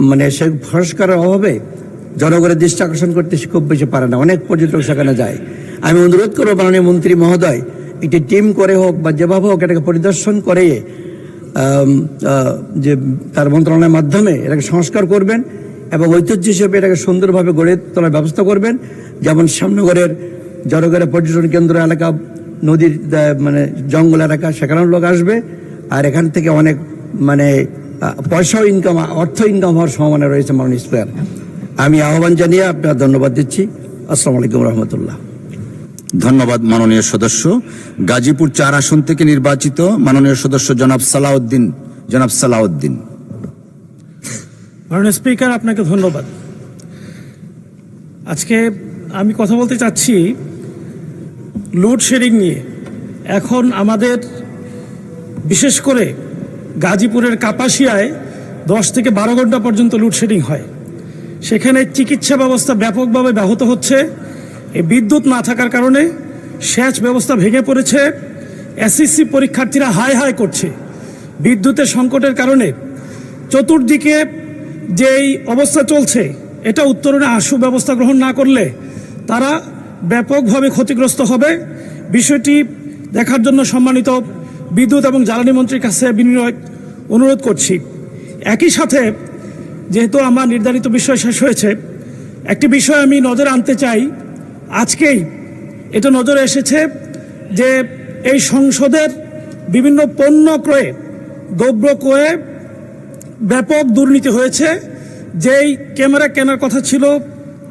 মানে সে সংস্কারের অভাবে জনগণের দৃষ্টি আকর্ষণ করতে খুব বেশি পারে না, অনেক পর্যটক সেখানে যায়। আমি অনুরোধ করবো মাননীয় মন্ত্রী মহোদয়, একটি টিম করে হোক বা যেভাবে হোক এটাকে পরিদর্শন করে যে তার মন্ত্রণালয়ের মাধ্যমে এটাকে সংস্কার করবেন এবং ঐতিহ্য হিসেবে এটাকে সুন্দরভাবে গড়ে তোলার ব্যবস্থা করবেন। যেমন শ্যামনগরের জনগণের পর্যটন কেন্দ্র এলাকা, নদীর মানে জঙ্গল এলাকা, সেখানেও লোক আসবে, আর এখান থেকে অনেক মানে পয়সাও ইনকাম, অর্থ ইনকাম হওয়ার সম্ভাবনা রয়েছে মাননীয় স্পিকার। আমি আহ্বান জানিয়ে আপনার ধন্যবাদ দিচ্ছি। আসসালামু আলাইকুম রহমতুল্লাহ। ধন্যবাদ মাননীয় সদস্য। গাজীপুর 4 আসন থেকে নির্বাচিত মাননীয় সদস্য জনাব সালাউদ্দিন। মাননীয় স্পিকার, আপনাকে ধন্যবাদ। আজকে আমি কথা বলতে চাচ্ছি লোডশেডিং নিয়ে। এখন আমাদের বিশেষ করে গাজীপুরের কাপাসিয়ায় 10 থেকে 12 ঘন্টা পর্যন্ত লোডশেডিং হয়। সেখানে চিকিৎসা ব্যবস্থা ব্যাপকভাবে ব্যাহত হচ্ছে। এই বিদ্যুৎ না থাকার কারণে সেচ ব্যবস্থা ভেঙে পড়েছে। এসএসসি পরীক্ষার্থীরা হাই হাই করছে। বিদ্যুতের সংকটের কারণে চতুর্দিকে যেই অবস্থা চলছে, এটা উত্তরণে আশু ব্যবস্থা গ্রহণ না করলে তারা ব্যাপকভাবে ক্ষতিগ্রস্ত হবে। বিষয়টি দেখার জন্য সম্মানিত বিদ্যুৎ এবং জ্বালানি মন্ত্রীর কাছে বিনয় অনুরোধ করছি। একই সাথে যেহেতু আমার নির্ধারিত বিষয় শেষ হয়েছে, একটি বিষয় আমি নজরে আনতে চাই। আজকেই এটা নজরে এসেছে যে এই সংসদের বিভিন্ন পণ্য ক্রয়ে, দ্রব্য ক্রয়ে ব্যাপক দুর্নীতি হয়েছে। যেই ক্যামেরা কেনার কথা ছিল